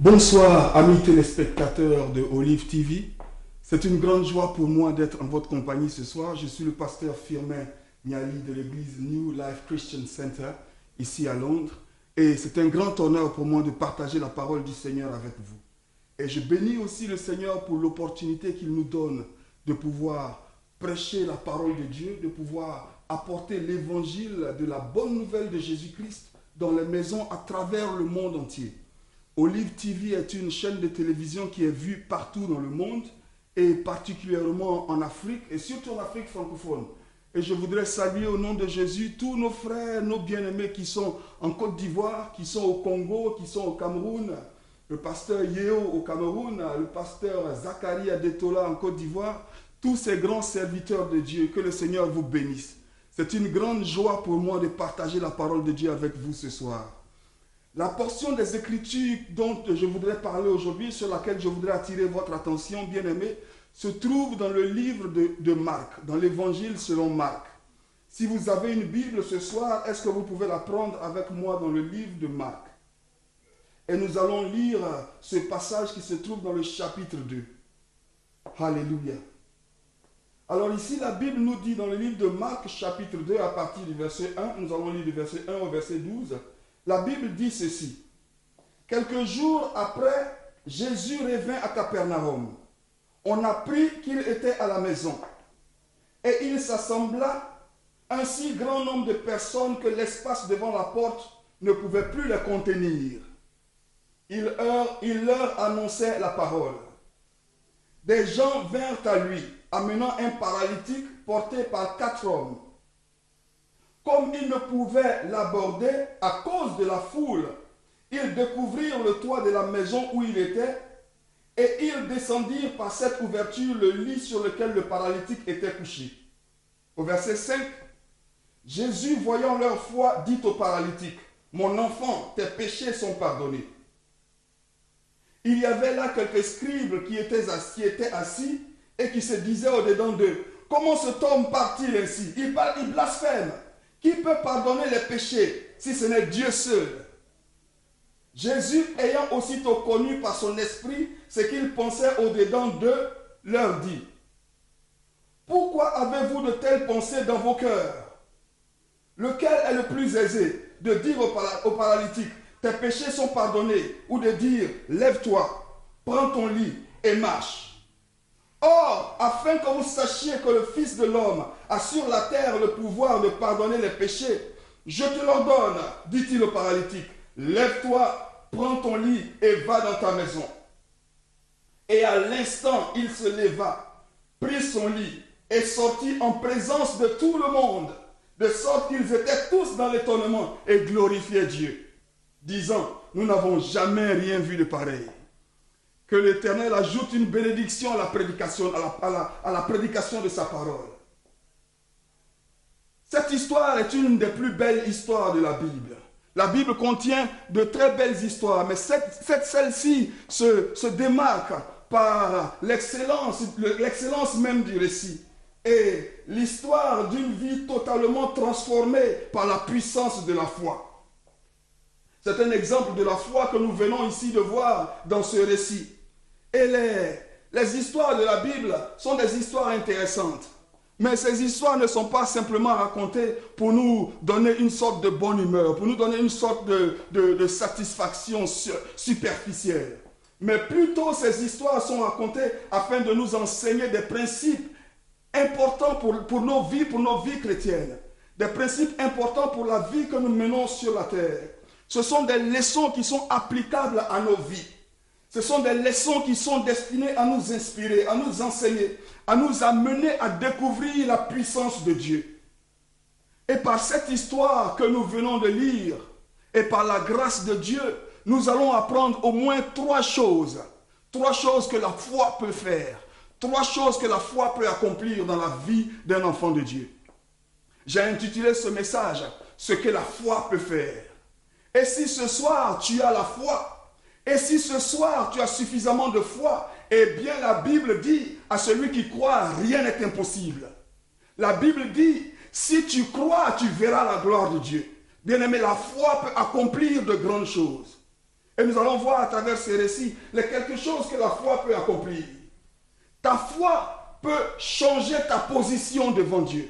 Bonsoir, amis téléspectateurs de Olive TV. C'est une grande joie pour moi d'être en votre compagnie ce soir. Je suis le pasteur Firmin Niali de l'église New Life Christian Center, ici à Londres. Et c'est un grand honneur pour moi de partager la parole du Seigneur avec vous. Et je bénis aussi le Seigneur pour l'opportunité qu'il nous donne de pouvoir prêcher la parole de Dieu, de pouvoir apporter l'évangile de la bonne nouvelle de Jésus-Christ dans les maisons à travers le monde entier. Olive TV est une chaîne de télévision qui est vue partout dans le monde et particulièrement en Afrique et surtout en Afrique francophone. Et je voudrais saluer au nom de Jésus tous nos frères, nos bien-aimés qui sont en Côte d'Ivoire, qui sont au Congo, qui sont au Cameroun, le pasteur Yeo au Cameroun, le pasteur Zachary Adetola en Côte d'Ivoire, tous ces grands serviteurs de Dieu, que le Seigneur vous bénisse. C'est une grande joie pour moi de partager la parole de Dieu avec vous ce soir. La portion des Écritures dont je voudrais parler aujourd'hui, sur laquelle je voudrais attirer votre attention, bien-aimés, se trouve dans le livre de Marc, dans l'Évangile selon Marc. Si vous avez une Bible ce soir, est-ce que vous pouvez la prendre avec moi dans le livre de Marc? Et nous allons lire ce passage qui se trouve dans le chapitre 2. Alléluia. Alors ici, la Bible nous dit dans le livre de Marc, chapitre 2, à partir du verset 1, nous allons lire du verset 1 au verset 12, la Bible dit ceci. Quelques jours après, Jésus revint à Capernaum. On apprit qu'il était à la maison. Et il s'assembla un si grand nombre de personnes que l'espace devant la porte ne pouvait plus les contenir. Il leur annonçait la parole. Des gens vinrent à lui, amenant un paralytique porté par 4 hommes. Comme ils ne pouvaient l'aborder à cause de la foule, ils découvrirent le toit de la maison où il était et ils descendirent par cette ouverture le lit sur lequel le paralytique était couché. Au verset 5, Jésus, voyant leur foi, dit au paralytique, « Mon enfant, tes péchés sont pardonnés. » Il y avait là quelques scribes qui étaient assis et qui se disaient au-dedans d'eux, « Comment cet homme parle-t-il ainsi? Il blasphème. Qui peut pardonner les péchés si ce n'est Dieu seul? » Jésus, ayant aussitôt connu par son esprit ce qu'il pensait au-dedans d'eux, leur dit, « Pourquoi avez-vous de telles pensées dans vos cœurs? Lequel est le plus aisé de dire au paralytique, « Tes péchés sont pardonnés » ou de dire, « Lève-toi, prends ton lit et marche » Or, afin que vous sachiez que le Fils de l'homme a sur la terre le pouvoir de pardonner les péchés, je te l'ordonne, dit-il au paralytique, lève-toi, prends ton lit et va dans ta maison. Et à l'instant, il se leva, prit son lit et sortit en présence de tout le monde, de sorte qu'ils étaient tous dans l'étonnement et glorifiaient Dieu, disant, nous n'avons jamais rien vu de pareil. Que l'Éternel ajoute une bénédiction à la prédication, à la prédication de sa parole. Cette histoire est une des plus belles histoires de la Bible. La Bible contient de très belles histoires, mais celle-ci se démarque par l'excellence même du récit et l'histoire d'une vie totalement transformée par la puissance de la foi. C'est un exemple de la foi que nous venons ici de voir dans ce récit. Et les histoires de la Bible sont des histoires intéressantes. Mais ces histoires ne sont pas simplement racontées pour nous donner une sorte de bonne humeur, pour nous donner une sorte de satisfaction superficielle. Mais plutôt ces histoires sont racontées afin de nous enseigner des principes importants pour nos vies chrétiennes. Des principes importants pour la vie que nous menons sur la terre. Ce sont des leçons qui sont applicables à nos vies. Ce sont des leçons qui sont destinées à nous inspirer, à nous enseigner, à nous amener à découvrir la puissance de Dieu. Et par cette histoire que nous venons de lire, et par la grâce de Dieu, nous allons apprendre au moins 3 choses. 3 choses que la foi peut faire. 3 choses que la foi peut accomplir dans la vie d'un enfant de Dieu. J'ai intitulé ce message, « Ce que la foi peut faire ». Et si ce soir tu as la foi, et si ce soir tu as suffisamment de foi, eh bien la Bible dit à celui qui croit, rien n'est impossible. La Bible dit, si tu crois, tu verras la gloire de Dieu. Bien-aimé, la foi peut accomplir de grandes choses. Et nous allons voir à travers ces récits les quelque chose que la foi peut accomplir. Ta foi peut changer ta position devant Dieu.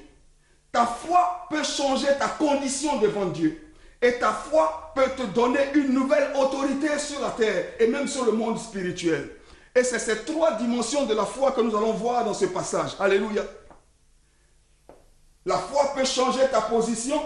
Ta foi peut changer ta condition devant Dieu. Et ta foi peut te donner une nouvelle autorité sur la terre et même sur le monde spirituel. Et c'est ces trois dimensions de la foi que nous allons voir dans ce passage. Alléluia. La foi peut changer ta position,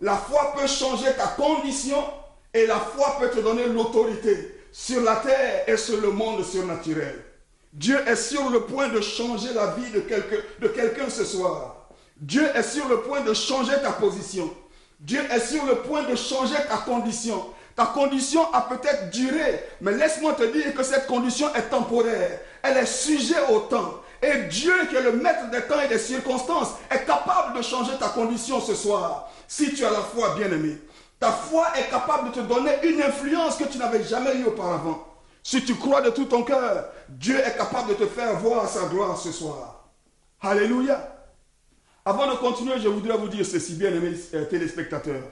la foi peut changer ta condition et la foi peut te donner l'autorité sur la terre et sur le monde surnaturel. Dieu est sur le point de changer la vie de quelqu'un ce soir. Dieu est sur le point de changer ta position. Dieu est sur le point de changer ta condition. Ta condition a peut-être duré, mais laisse-moi te dire que cette condition est temporaire. Elle est sujet au temps. Et Dieu, qui est le maître des temps et des circonstances, est capable de changer ta condition ce soir. Si tu as la foi, bien-aimé, ta foi est capable de te donner une influence que tu n'avais jamais eue auparavant. Si tu crois de tout ton cœur, Dieu est capable de te faire voir sa gloire ce soir. Alléluia. Avant de continuer, je voudrais vous dire ceci, bien-aimés téléspectateurs.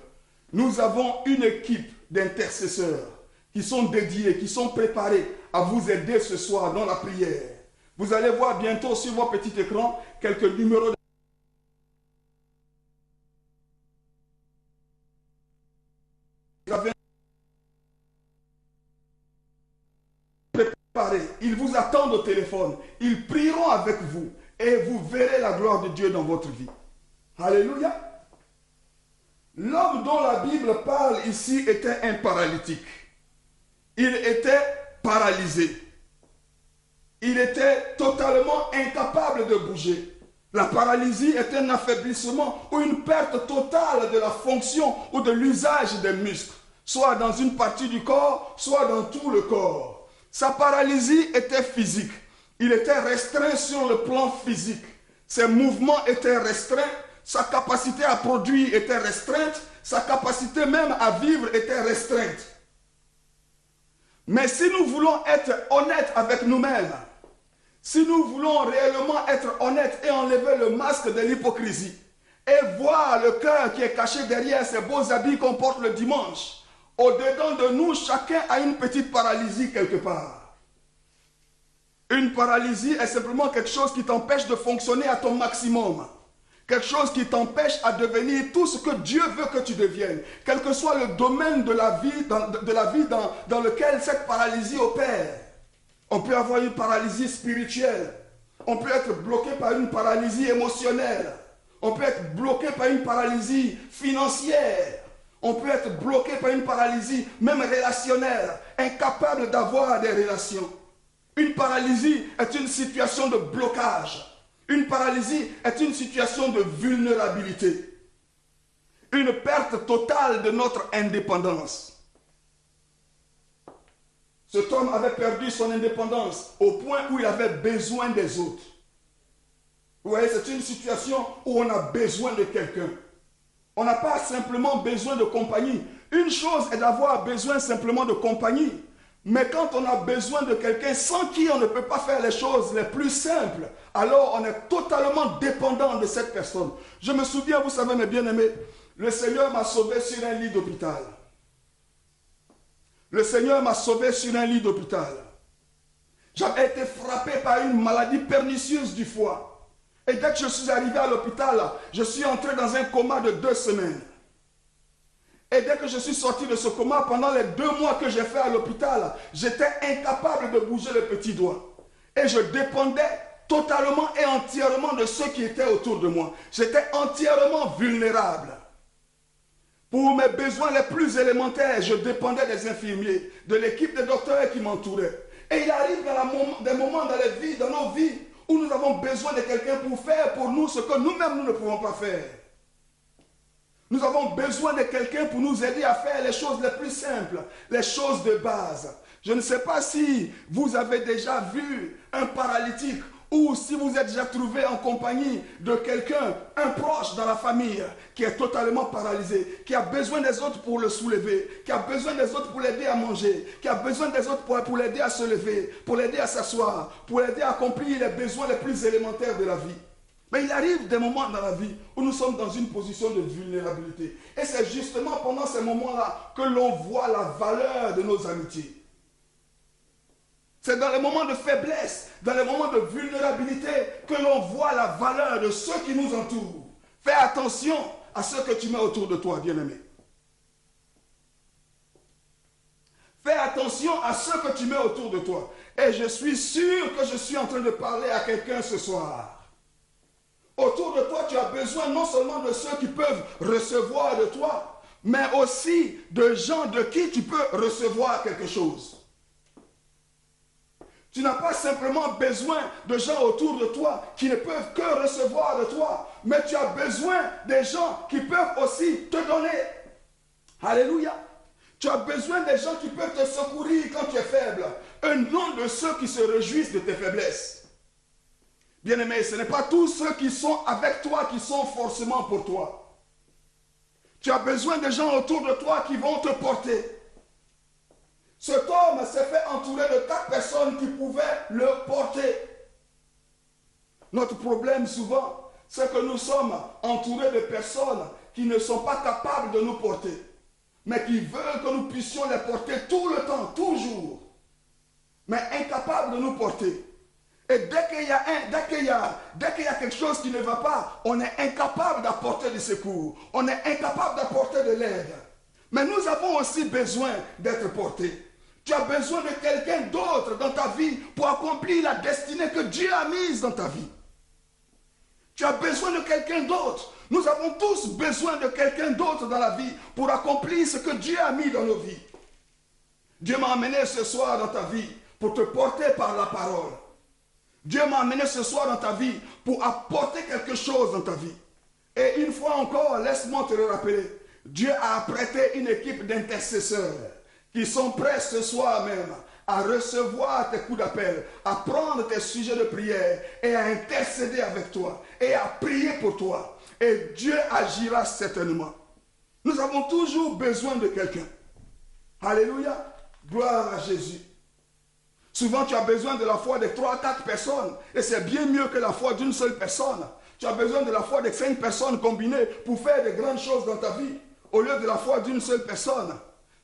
Nous avons une équipe d'intercesseurs qui sont dédiés, qui sont préparés à vous aider ce soir dans la prière. Vous allez voir bientôt sur vos petits écrans quelques numéros. Préparés. Ils vous attendent au téléphone. Ils prieront avec vous et vous verrez la gloire de Dieu dans votre vie. Alléluia. L'homme dont la Bible parle ici était un paralytique. Il était paralysé. Il était totalement incapable de bouger. La paralysie est un affaiblissement ou une perte totale de la fonction ou de l'usage des muscles, soit dans une partie du corps, soit dans tout le corps. Sa paralysie était physique. Il était restreint sur le plan physique. Ses mouvements étaient restreints. Sa capacité à produire était restreinte. Sa capacité même à vivre était restreinte. Mais si nous voulons être honnêtes avec nous-mêmes, si nous voulons réellement être honnêtes et enlever le masque de l'hypocrisie et voir le cœur qui est caché derrière ces beaux habits qu'on porte le dimanche, au-dedans de nous, chacun a une petite paralysie quelque part. Une paralysie est simplement quelque chose qui t'empêche de fonctionner à ton maximum. Quelque chose qui t'empêche à devenir tout ce que Dieu veut que tu deviennes. Quel que soit le domaine de la vie, dans lequel cette paralysie opère. On peut avoir une paralysie spirituelle. On peut être bloqué par une paralysie émotionnelle. On peut être bloqué par une paralysie financière. On peut être bloqué par une paralysie même relationnelle. Incapable d'avoir des relations. Une paralysie est une situation de blocage. Une paralysie est une situation de vulnérabilité. Une perte totale de notre indépendance. Cet homme avait perdu son indépendance au point où il avait besoin des autres. Vous voyez, c'est une situation où on a besoin de quelqu'un. On n'a pas simplement besoin de compagnie. Une chose est d'avoir besoin simplement de compagnie. Mais quand on a besoin de quelqu'un sans qui on ne peut pas faire les choses les plus simples, alors on est totalement dépendant de cette personne. Je me souviens, vous savez mes bien-aimés, le Seigneur m'a sauvé sur un lit d'hôpital. Le Seigneur m'a sauvé sur un lit d'hôpital. J'avais été frappé par une maladie pernicieuse du foie. Et dès que je suis arrivé à l'hôpital, je suis entré dans un coma de 2 semaines. Et dès que je suis sorti de ce coma, pendant les 2 mois que j'ai fait à l'hôpital, j'étais incapable de bouger le petit doigt. Et je dépendais totalement et entièrement de ceux qui étaient autour de moi. J'étais entièrement vulnérable. Pour mes besoins les plus élémentaires, je dépendais des infirmiers, de l'équipe de docteurs qui m'entouraient. Et il arrive des moments dans nos vies où nous avons besoin de quelqu'un pour faire pour nous ce que nous-mêmes nous ne pouvons pas faire. Nous avons besoin de quelqu'un pour nous aider à faire les choses les plus simples, les choses de base. Je ne sais pas si vous avez déjà vu un paralytique ou si vous êtes déjà trouvé en compagnie de quelqu'un, un proche dans la famille, qui est totalement paralysé, qui a besoin des autres pour le soulever, qui a besoin des autres pour l'aider à manger, qui a besoin des autres pour l'aider à se lever, pour l'aider à s'asseoir, pour l'aider à accomplir les besoins les plus élémentaires de la vie. Mais il arrive des moments dans la vie où nous sommes dans une position de vulnérabilité. Et c'est justement pendant ces moments-là que l'on voit la valeur de nos amitiés. C'est dans les moments de faiblesse, dans les moments de vulnérabilité que l'on voit la valeur de ceux qui nous entourent. Fais attention à ceux que tu mets autour de toi, bien-aimé. Fais attention à ceux que tu mets autour de toi. Et je suis sûr que je suis en train de parler à quelqu'un ce soir. Autour de toi, tu as besoin non seulement de ceux qui peuvent recevoir de toi, mais aussi de gens de qui tu peux recevoir quelque chose. Tu n'as pas simplement besoin de gens autour de toi qui ne peuvent que recevoir de toi, mais tu as besoin des gens qui peuvent aussi te donner. Alléluia. Tu as besoin des gens qui peuvent te secourir quand tu es faible. Un nom de ceux qui se réjouissent de tes faiblesses. Bien-aimé, ce n'est pas tous ceux qui sont avec toi qui sont forcément pour toi. Tu as besoin de gens autour de toi qui vont te porter. Cet homme s'est fait entourer de 4 personnes qui pouvaient le porter. Notre problème souvent, c'est que nous sommes entourés de personnes qui ne sont pas capables de nous porter, mais qui veulent que nous puissions les porter tout le temps, toujours, mais incapables de nous porter. Et dès qu'il y a quelque chose qui ne va pas, on est incapable d'apporter du secours, on est incapable d'apporter de l'aide. Mais nous avons aussi besoin d'être portés. Tu as besoin de quelqu'un d'autre dans ta vie pour accomplir la destinée que Dieu a mise dans ta vie. Tu as besoin de quelqu'un d'autre. Nous avons tous besoin de quelqu'un d'autre dans la vie pour accomplir ce que Dieu a mis dans nos vies. Dieu m'a amené ce soir dans ta vie pour te porter par la parole. Dieu m'a amené ce soir dans ta vie pour apporter quelque chose dans ta vie. Et une fois encore, laisse-moi te le rappeler. Dieu a prêté une équipe d'intercesseurs qui sont prêts ce soir même à recevoir tes coups d'appel, à prendre tes sujets de prière et à intercéder avec toi et à prier pour toi. Et Dieu agira certainement. Nous avons toujours besoin de quelqu'un. Alléluia. Gloire à Jésus. Souvent, tu as besoin de la foi de 3-4 personnes. Et c'est bien mieux que la foi d'une seule personne. Tu as besoin de la foi de 5 personnes combinées pour faire de grandes choses dans ta vie. Au lieu de la foi d'une seule personne.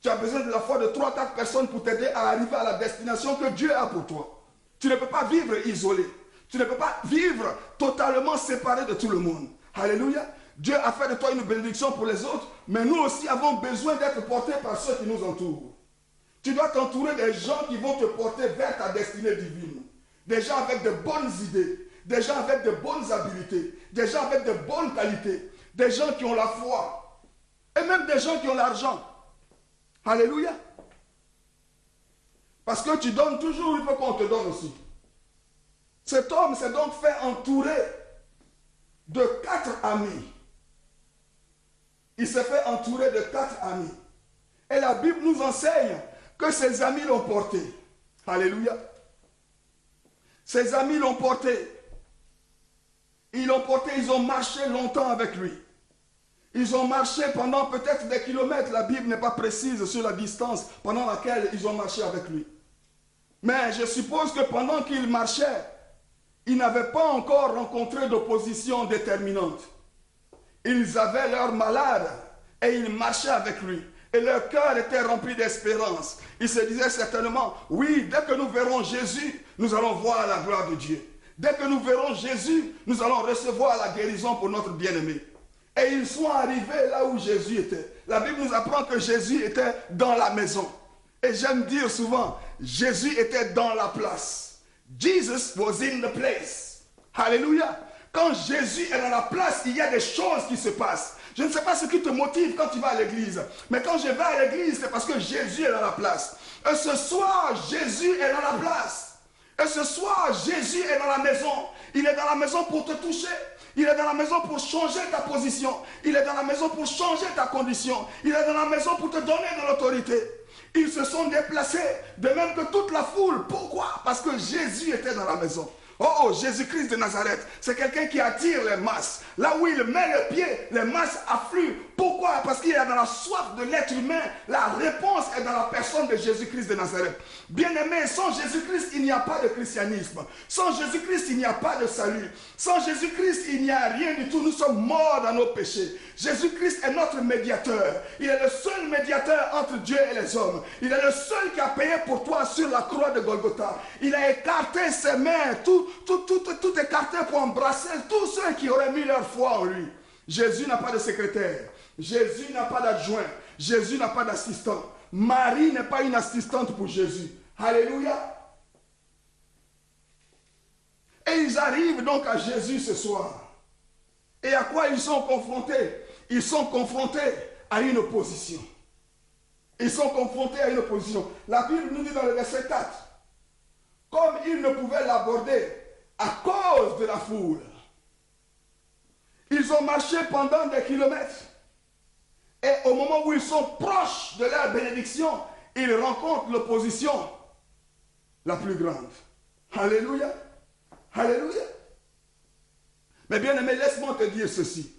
Tu as besoin de la foi de 3-4 personnes pour t'aider à arriver à la destination que Dieu a pour toi. Tu ne peux pas vivre isolé. Tu ne peux pas vivre totalement séparé de tout le monde. Alléluia. Dieu a fait de toi une bénédiction pour les autres, mais nous aussi avons besoin d'être portés par ceux qui nous entourent. Tu dois t'entourer des gens qui vont te porter vers ta destinée divine. Des gens avec de bonnes idées, des gens avec de bonnes habiletés, des gens avec de bonnes qualités, des gens qui ont la foi, et même des gens qui ont l'argent. Alléluia. Parce que tu donnes toujours, il faut qu'on te donne aussi. Cet homme s'est donc fait entourer de 4 amis. Il s'est fait entourer de 4 amis. Et la Bible nous enseigne que ses amis l'ont porté. Alléluia. Ses amis l'ont porté. Ils l'ont porté, ils ont marché longtemps avec lui. Ils ont marché pendant peut-être des kilomètres. La Bible n'est pas précise sur la distance pendant laquelle ils ont marché avec lui. Mais je suppose que pendant qu'ils marchaient, ils n'avaient pas encore rencontré d'opposition déterminante. Ils avaient leur malade et ils marchaient avec lui. Et leur cœur était rempli d'espérance. Ils se disaient certainement, oui, dès que nous verrons Jésus, nous allons voir la gloire de Dieu. Dès que nous verrons Jésus, nous allons recevoir la guérison pour notre bien-aimé. Et ils sont arrivés là où Jésus était. La Bible nous apprend que Jésus était dans la maison. Et j'aime dire souvent, Jésus était dans la place. Jesus was in the place. Alléluia. Quand Jésus est dans la place, il y a des choses qui se passent. Je ne sais pas ce qui te motive quand tu vas à l'église. Mais quand je vais à l'église, c'est parce que Jésus est dans la place. Et ce soir, Jésus est dans la place. Et ce soir, Jésus est dans la maison. Il est dans la maison pour te toucher. Il est dans la maison pour changer ta position. Il est dans la maison pour changer ta condition. Il est dans la maison pour te donner de l'autorité. Ils se sont déplacés, de même que toute la foule. Pourquoi? Parce que Jésus était dans la maison. Oh, Jésus-Christ de Nazareth, c'est quelqu'un qui attire les masses. Là où il met le pied, les masses affluent. Pourquoi? Parce qu'il est dans la soif de l'être humain. La réponse est dans la personne de Jésus-Christ de Nazareth. Bien-aimé, sans Jésus-Christ, il n'y a pas de christianisme. Sans Jésus-Christ, il n'y a pas de salut. Sans Jésus-Christ, il n'y a rien du tout. Nous sommes morts dans nos péchés. Jésus-Christ est notre médiateur. Il est le seul médiateur entre Dieu et les hommes. Il est le seul qui a payé pour toi sur la croix de Golgotha. Il a écarté ses mains, tout écarté pour embrasser tous ceux qui auraient mis leur foi en lui. Jésus n'a pas de secrétaire. Jésus n'a pas d'adjoint. Jésus n'a pas d'assistant. Marie n'est pas une assistante pour Jésus. Alléluia. Et ils arrivent donc à Jésus ce soir. Et à quoi ils sont confrontés? Ils sont confrontés à une opposition. Ils sont confrontés à une opposition. La Bible nous dit dans le verset 4, comme ils ne pouvaient l'aborder à cause de la foule, ils ont marché pendant des kilomètres. Et au moment où ils sont proches de leur bénédiction, ils rencontrent l'opposition la plus grande. Alléluia. Alléluia. Mais bien aimé, laisse-moi te dire ceci.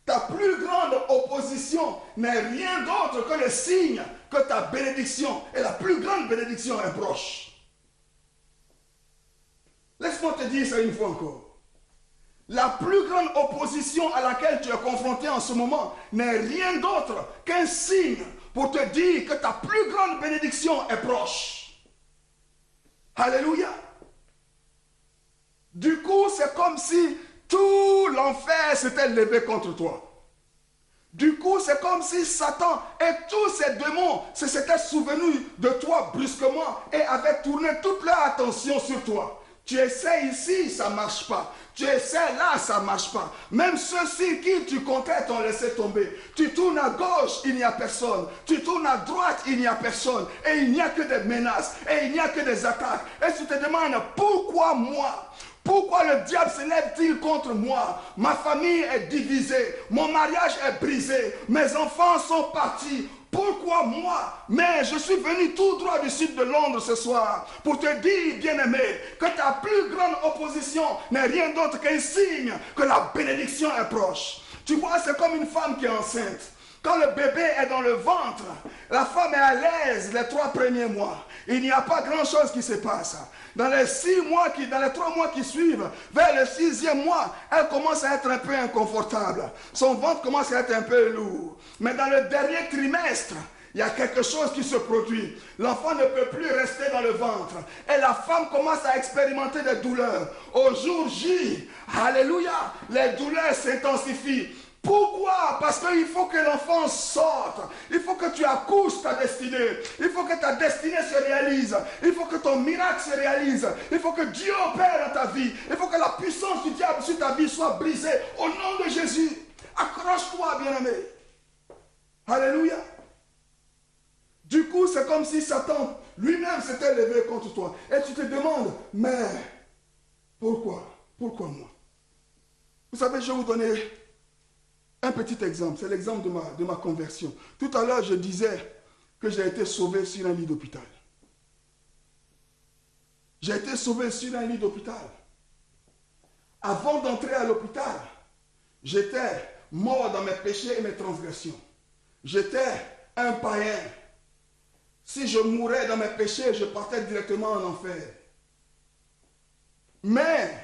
Ta plus grande opposition n'est rien d'autre que le signe que ta bénédiction et la plus grande bénédiction est proche. Laisse-moi te dire ça une fois encore. La plus grande opposition à laquelle tu es confronté en ce moment n'est rien d'autre qu'un signe pour te dire que ta plus grande bénédiction est proche. Alléluia. Du coup, c'est comme si tout l'enfer s'était levé contre toi. Du coup, c'est comme si Satan et tous ses démons se s'étaient souvenus de toi brusquement et avaient tourné toute leur attention sur toi. Tu essaies ici, ça ne marche pas. Tu essaies là, ça ne marche pas. Même ceux-ci qui tu comptais t'ont laissé tomber. Tu tournes à gauche, il n'y a personne. Tu tournes à droite, il n'y a personne. Et il n'y a que des menaces. Et il n'y a que des attaques. Et tu te demandes, pourquoi moi? Pourquoi le diable se lève-t-il contre moi? Ma famille est divisée, mon mariage est brisé, mes enfants sont partis. Pourquoi moi? Mais je suis venu tout droit du sud de Londres ce soir pour te dire, bien-aimé, que ta plus grande opposition n'est rien d'autre qu'un signe que la bénédiction est proche. Tu vois, c'est comme une femme qui est enceinte. Quand le bébé est dans le ventre, la femme est à l'aise les 3 premiers mois. Il n'y a pas grand-chose qui se passe. Dans les 3 mois qui suivent, vers le 6e mois, elle commence à être un peu inconfortable. Son ventre commence à être un peu lourd. Mais dans le dernier trimestre, il y a quelque chose qui se produit. L'enfant ne peut plus rester dans le ventre. Et la femme commence à expérimenter des douleurs. Au jour J, alléluia, les douleurs s'intensifient. Pourquoi? Parce qu'il faut que l'enfant sorte. Il faut que tu accouches ta destinée. Il faut que ta destinée se réalise. Il faut que ton miracle se réalise. Il faut que Dieu opère dans ta vie. Il faut que la puissance du diable sur ta vie soit brisée. Au nom de Jésus, accroche-toi, bien-aimé. Alléluia. Du coup, c'est comme si Satan lui-même s'était levé contre toi. Et tu te demandes, mais pourquoi? Pourquoi moi? Vous savez, je vais vous donner un petit exemple, c'est l'exemple de ma conversion. Tout à l'heure, je disais que j'ai été sauvé sur un lit d'hôpital. J'ai été sauvé sur un lit d'hôpital. Avant d'entrer à l'hôpital, j'étais mort dans mes péchés et mes transgressions. J'étais un païen. Si je mourais dans mes péchés, je partais directement en enfer. Mais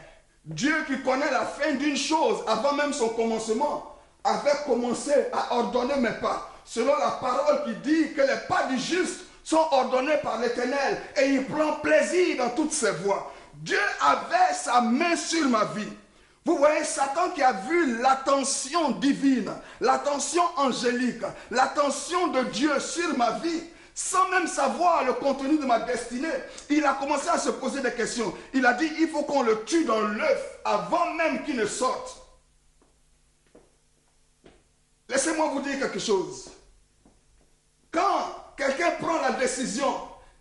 Dieu qui connaît la fin d'une chose avant même son commencement, avait commencé à ordonner mes pas, selon la parole qui dit que les pas du juste sont ordonnés par l'Éternel et il prend plaisir dans toutes ses voies. Dieu avait sa main sur ma vie. Vous voyez, Satan qui a vu l'attention divine, l'attention angélique, l'attention de Dieu sur ma vie, sans même savoir le contenu de ma destinée, il a commencé à se poser des questions. Il a dit, il faut qu'on le tue dans l'œuf avant même qu'il ne sorte. Laissez-moi vous dire quelque chose. Quand quelqu'un prend la décision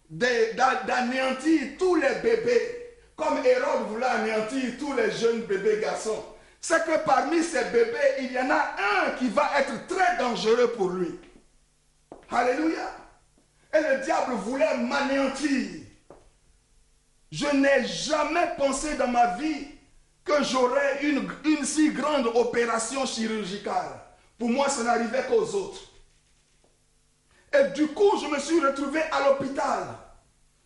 d'anéantir tous les bébés, comme Hérode voulait anéantir tous les jeunes bébés garçons, c'est que parmi ces bébés, il y en a un qui va être très dangereux pour lui. Alléluia. Et le diable voulait m'anéantir. Je n'ai jamais pensé dans ma vie que j'aurais une si grande opération chirurgicale. Pour moi, ça n'arrivait qu'aux autres. Et du coup, je me suis retrouvé à l'hôpital.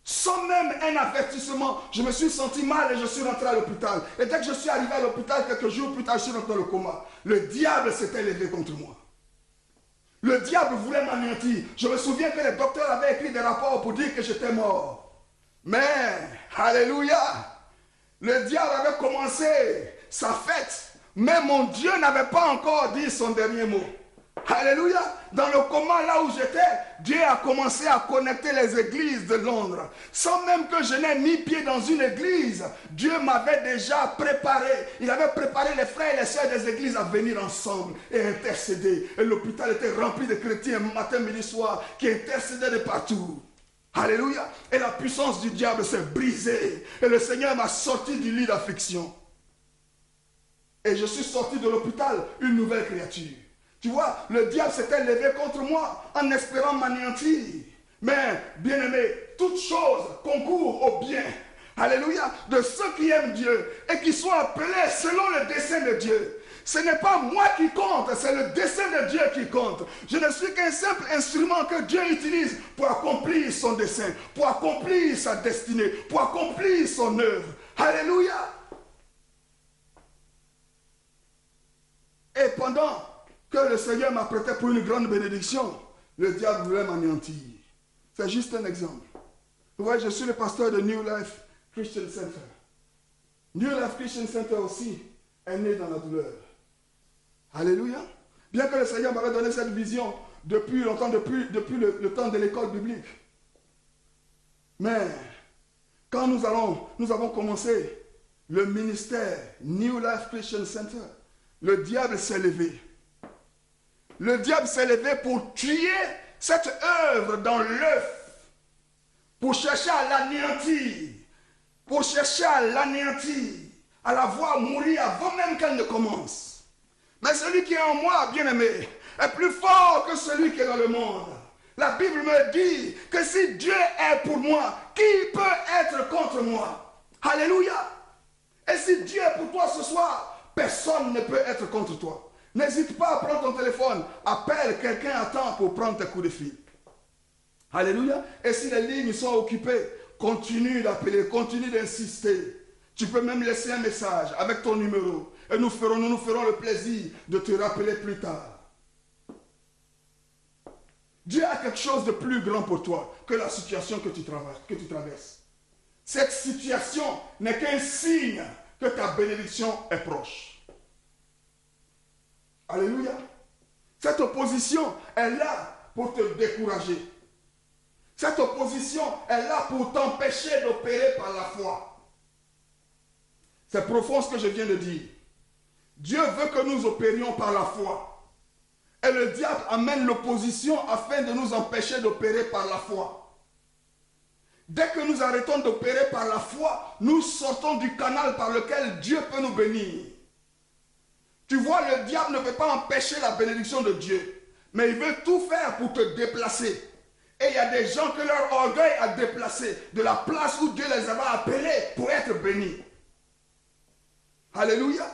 Sans même un avertissement, je me suis senti mal et je suis rentré à l'hôpital. Et dès que je suis arrivé à l'hôpital, quelques jours plus tard, je suis rentré dans le coma. Le diable s'était levé contre moi. Le diable voulait m'anéantir. Je me souviens que les docteurs avaient écrit des rapports pour dire que j'étais mort. Mais, alléluia, le diable avait commencé sa fête. Mais mon Dieu n'avait pas encore dit son dernier mot. Alléluia. Dans le coma là où j'étais, Dieu a commencé à connecter les églises de Londres. Sans même que je n'ai mis pied dans une église, Dieu m'avait déjà préparé. Il avait préparé les frères et les sœurs des églises à venir ensemble et intercéder. Et l'hôpital était rempli de chrétiens matin, midi, soir qui intercédaient de partout. Alléluia. Et la puissance du diable s'est brisée. Et le Seigneur m'a sorti du lit d'affliction. Et je suis sorti de l'hôpital une nouvelle créature. Tu vois, le diable s'était levé contre moi en espérant m'anéantir. Mais, bien-aimé, toutes choses concourent au bien. Alléluia. De ceux qui aiment Dieu et qui sont appelés selon le dessein de Dieu. Ce n'est pas moi qui compte, c'est le dessein de Dieu qui compte. Je ne suis qu'un simple instrument que Dieu utilise pour accomplir son dessein, pour accomplir sa destinée, pour accomplir son œuvre. Alléluia. Et pendant que le Seigneur m'apprêtait pour une grande bénédiction, le diable voulait m'anéantir. C'est juste un exemple. Vous voyez, je suis le pasteur de New Life Christian Center. New Life Christian Center aussi est né dans la douleur. Alléluia. Bien que le Seigneur m'avait donné cette vision depuis longtemps, depuis le temps de l'école biblique. Mais quand nous avons commencé le ministère New Life Christian Center, le diable s'est levé. Le diable s'est levé pour tuer cette œuvre dans l'œuf, pour chercher à l'anéantir, à la voir mourir avant même qu'elle ne commence. Mais celui qui est en moi, bien-aimé, est plus fort que celui qui est dans le monde. La Bible me dit que si Dieu est pour moi, qui peut être contre moi? Alléluia. Et si Dieu est pour toi ce soir, personne ne peut être contre toi. N'hésite pas à prendre ton téléphone. Appelle quelqu'un à temps pour prendre tes coups de fil. Alléluia. Et si les lignes sont occupées, continue d'appeler, continue d'insister. Tu peux même laisser un message avec ton numéro. Et nous nous ferons le plaisir de te rappeler plus tard. Dieu a quelque chose de plus grand pour toi que la situation que tu traverses. Cette situation n'est qu'un signe que ta bénédiction est proche. Alléluia. Cette opposition est là pour te décourager. Cette opposition est là pour t'empêcher d'opérer par la foi. C'est profond ce que je viens de dire. Dieu veut que nous opérions par la foi. Et le diable amène l'opposition afin de nous empêcher d'opérer par la foi. Dès que nous arrêtons d'opérer par la foi, nous sortons du canal par lequel Dieu peut nous bénir. Tu vois, le diable ne peut pas empêcher la bénédiction de Dieu, mais il veut tout faire pour te déplacer. Et il y a des gens que leur orgueil a déplacé de la place où Dieu les avait appelés pour être bénis. Alléluia.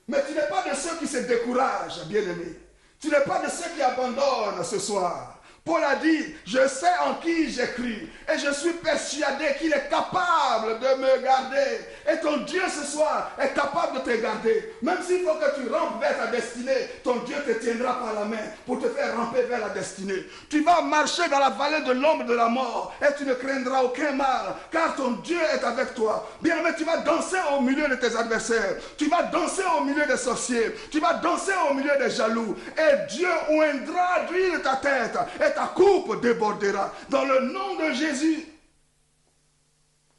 Mais tu n'es pas de ceux qui se découragent, bien-aimés. Tu n'es pas de ceux qui abandonnent ce soir. Paul a dit, je sais en qui j'ai cru et je suis persuadé qu'il est capable de me garder. Et ton Dieu ce soir est capable de te garder. Même s'il faut que tu rampes vers ta destinée, ton Dieu te tiendra par la main pour te faire ramper vers la destinée. Tu vas marcher dans la vallée de l'ombre de la mort et tu ne craindras aucun mal car ton Dieu est avec toi. Bien aimé, tu vas danser au milieu de tes adversaires. Tu vas danser au milieu des sorciers. Tu vas danser au milieu des jaloux. Et Dieu oindra d'huile ta tête et ta coupe débordera. Dans le nom de Jésus,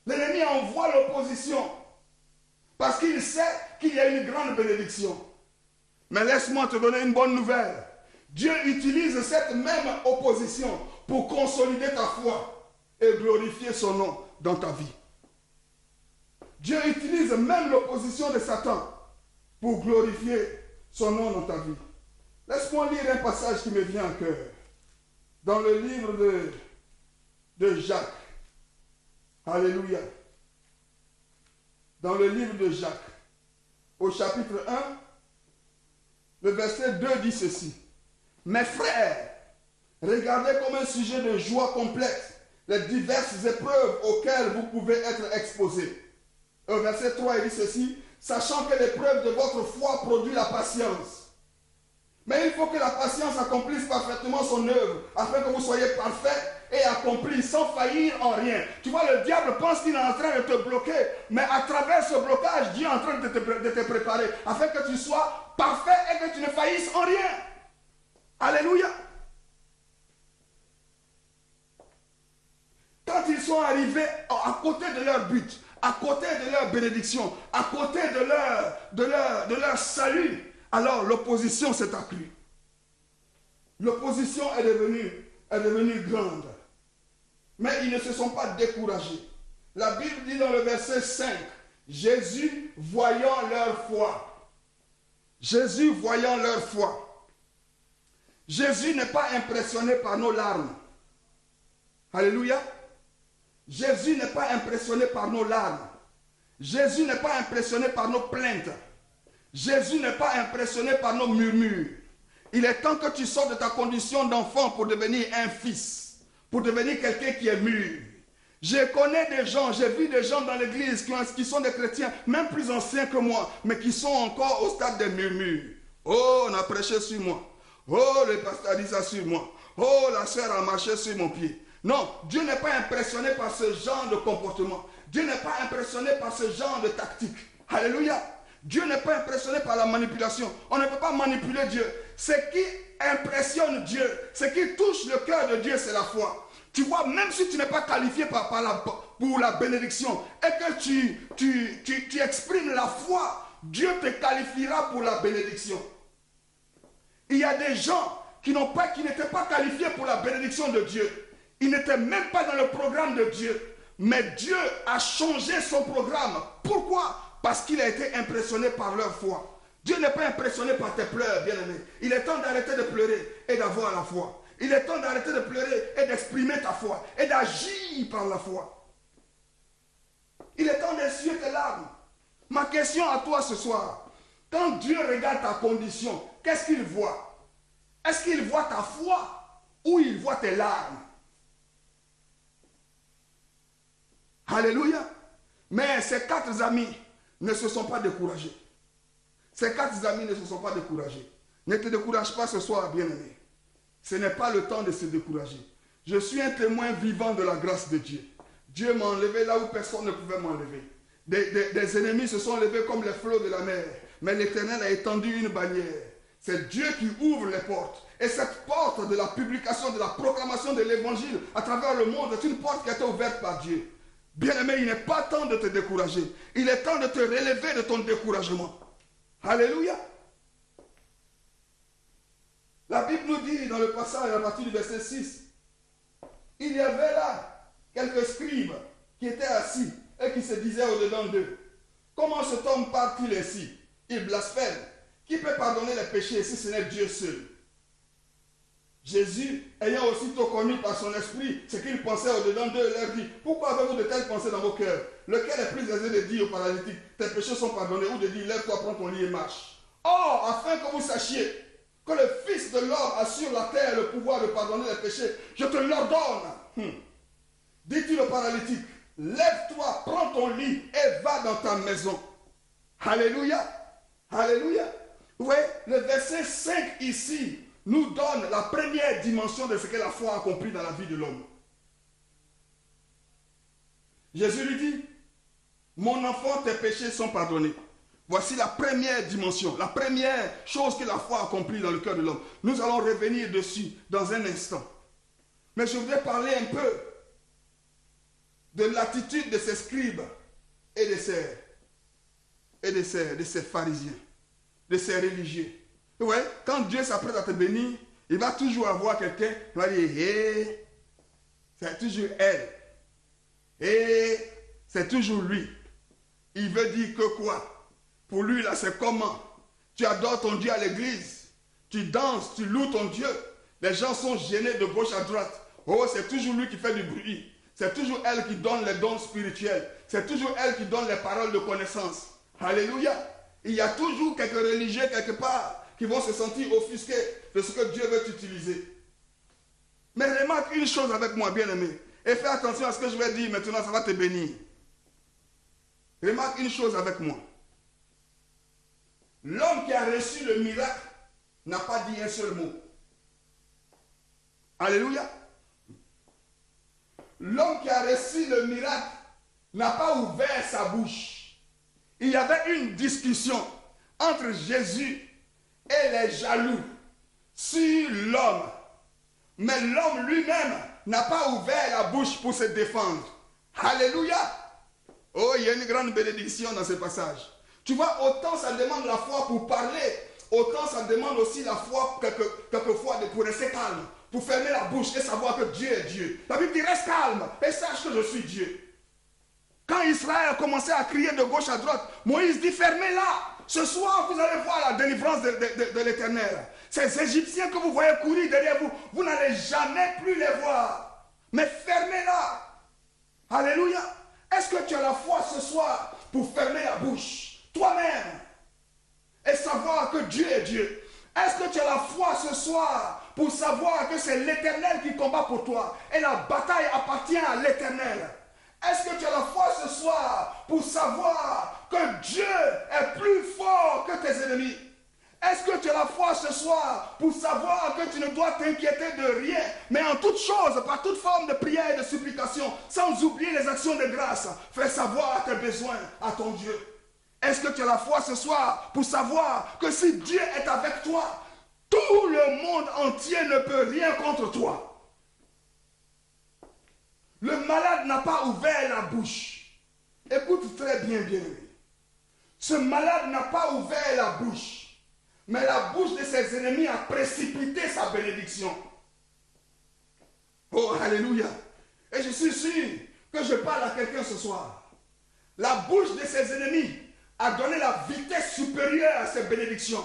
l'ennemi envoie l'opposition parce qu'il sait qu'il y a une grande bénédiction. Mais laisse-moi te donner une bonne nouvelle. Dieu utilise cette même opposition pour consolider ta foi et glorifier son nom dans ta vie. Dieu utilise même l'opposition de Satan pour glorifier son nom dans ta vie. Laisse-moi lire un passage qui me vient à cœur. Dans le livre de Jacques. Alléluia. dans le livre de Jacques, au chapitre 1, le verset 2 dit ceci. Mes frères, regardez comme un sujet de joie complète les diverses épreuves auxquelles vous pouvez être exposés. Au verset 3, il dit ceci, sachant que l'épreuve de votre foi produit la patience. Mais il faut que la patience accomplisse parfaitement son œuvre, afin que vous soyez parfaits et accomplis sans faillir en rien. Tu vois, le diable pense qu'il est en train de te bloquer, mais à travers ce blocage, Dieu est en train de te préparer, afin que tu sois parfait et que tu ne faillisses en rien. Alléluia. Quand ils sont arrivés à côté de leur but, à côté de leur bénédiction, à côté de leur salut, alors l'opposition s'est accrue. L'opposition est devenue grande. Mais ils ne se sont pas découragés. La Bible dit dans le verset 5, Jésus voyant leur foi. Jésus voyant leur foi. Jésus n'est pas impressionné par nos larmes. Alléluia. Jésus n'est pas impressionné par nos larmes. Jésus n'est pas impressionné par nos plaintes. Jésus n'est pas impressionné par nos murmures. Il est temps que tu sortes de ta condition d'enfant pour devenir un fils, pour devenir quelqu'un qui est mûr. Je connais des gens, j'ai vu des gens dans l'église qui sont des chrétiens, même plus anciens que moi, mais qui sont encore au stade des murmures. Oh, on a prêché sur moi. Oh, le pasteur a dit ça sur moi. Oh, la sœur a marché sur mon pied. Non, Dieu n'est pas impressionné par ce genre de comportement. Dieu n'est pas impressionné par ce genre de tactique. Alléluia. Dieu n'est pas impressionné par la manipulation. On ne peut pas manipuler Dieu. Ce qui impressionne Dieu, ce qui touche le cœur de Dieu, c'est la foi. Tu vois, même si tu n'es pas qualifié pour la bénédiction et que tu exprimes la foi, Dieu te qualifiera pour la bénédiction. Il y a des gens qui n'étaient pas qualifiés pour la bénédiction de Dieu. Ils n'étaient même pas dans le programme de Dieu. Mais Dieu a changé son programme. Pourquoi? Parce qu'il a été impressionné par leur foi. Dieu n'est pas impressionné par tes pleurs, bien-aimé. Il est temps d'arrêter de pleurer et d'avoir la foi. Il est temps d'arrêter de pleurer et d'exprimer ta foi et d'agir par la foi. Il est temps d'essuyer tes larmes. Ma question à toi ce soir, quand Dieu regarde ta condition, qu'est-ce qu'il voit? Est-ce qu'il voit ta foi ou il voit tes larmes? Alléluia. Mais ces 4 amis ne se sont pas découragés. Ces 4 amis ne se sont pas découragés. Ne te décourage pas ce soir, bien-aimé. Ce n'est pas le temps de se décourager. Je suis un témoin vivant de la grâce de Dieu. Dieu m'a enlevé là où personne ne pouvait m'enlever. Des ennemis se sont levés comme les flots de la mer. Mais l'Éternel a étendu une bannière. C'est Dieu qui ouvre les portes. Et cette porte de la publication, de la proclamation de l'Évangile à travers le monde, c'est une porte qui a été ouverte par Dieu. Bien-aimé, il n'est pas temps de te décourager. Il est temps de te relever de ton découragement. Alléluia. La Bible nous dit dans le passage à partir du verset 6, il y avait là quelques scribes qui étaient assis et qui se disaient au-dedans d'eux, comment cet homme parle-t-il ainsi? Il blasphème. Qui peut pardonner les péchés si ce n'est Dieu seul? Jésus, ayant aussitôt connu par son esprit ce qu'il pensait au-dedans d'eux, leur dit, pourquoi avez-vous de telles pensées dans vos cœurs? Lequel est plus aisé de dire au paralytique, tes péchés sont pardonnés, ou de dire, lève-toi, prends ton lit et marche? Or, afin que vous sachiez que le Fils de l'homme a sur la terre le pouvoir de pardonner les péchés, je te l'ordonne. Dit-il au paralytique, lève-toi, prends ton lit et va dans ta maison. Alléluia. Alléluia. Vous voyez, le verset 5 ici nous donne la première dimension de ce que la foi a accompli dans la vie de l'homme. Jésus lui dit, mon enfant, tes péchés sont pardonnés. Voici la première dimension, la première chose que la foi a accomplie dans le cœur de l'homme. Nous allons revenir dessus dans un instant. Mais je voudrais parler un peu de l'attitude de ces scribes et de ces pharisiens, de ces religieux. Vous voyez, quand Dieu s'apprête à te bénir, il va toujours avoir quelqu'un qui va dire, hey, c'est toujours elle. Et c'est toujours lui. Il veut dire que quoi? Pour lui, là, c'est comment? Tu adores ton Dieu à l'église. Tu danses, tu loues ton Dieu. Les gens sont gênés de gauche à droite. Oh, c'est toujours lui qui fait du bruit. C'est toujours elle qui donne les dons spirituels. C'est toujours elle qui donne les paroles de connaissance. Alléluia. Il y a toujours quelques religieux quelque part qui vont se sentir offusqués de ce que Dieu veut utiliser. Mais remarque une chose avec moi, bien-aimé. Et fais attention à ce que je vais dire maintenant, ça va te bénir. Remarque une chose avec moi. L'homme qui a reçu le miracle n'a pas dit un seul mot. Alléluia. L'homme qui a reçu le miracle n'a pas ouvert sa bouche. Il y avait une discussion entre Jésus et les jaloux sur l'homme. Mais l'homme lui-même n'a pas ouvert la bouche pour se défendre. Alléluia. Oh, il y a une grande bénédiction dans ce passage. Tu vois, autant ça demande la foi pour parler, autant ça demande aussi la foi quelquefois pour rester calme, pour fermer la bouche et savoir que Dieu est Dieu. La Bible dit reste calme et sache que je suis Dieu. Quand Israël a commencé à crier de gauche à droite, Moïse dit fermez-la. Ce soir, vous allez voir la délivrance de l'Éternel. Ces Égyptiens que vous voyez courir derrière vous, vous n'allez jamais plus les voir. Mais fermez-la. Alléluia. Est-ce que tu as la foi ce soir pour fermer la bouche, toi-même, et savoir que Dieu est Dieu? Est-ce que tu as la foi ce soir pour savoir que c'est l'Éternel qui combat pour toi et la bataille appartient à l'Éternel? Est-ce que tu as la foi ce soir pour savoir que Dieu est plus fort que tes ennemis? Est-ce que tu as la foi ce soir pour savoir que tu ne dois t'inquiéter de rien, mais en toute chose, par toute forme de prière et de supplication, sans oublier les actions de grâce, fais savoir tes besoins à ton Dieu? Est-ce que tu as la foi ce soir pour savoir que si Dieu est avec toi, tout le monde entier ne peut rien contre toi? Le malade n'a pas ouvert la bouche. Écoute très bien, bien-aimé. Ce malade n'a pas ouvert la bouche. Mais la bouche de ses ennemis a précipité sa bénédiction. Oh, alléluia. Et je suis sûr que je parle à quelqu'un ce soir. La bouche de ses ennemis a donné la vitesse supérieure à ses bénédictions.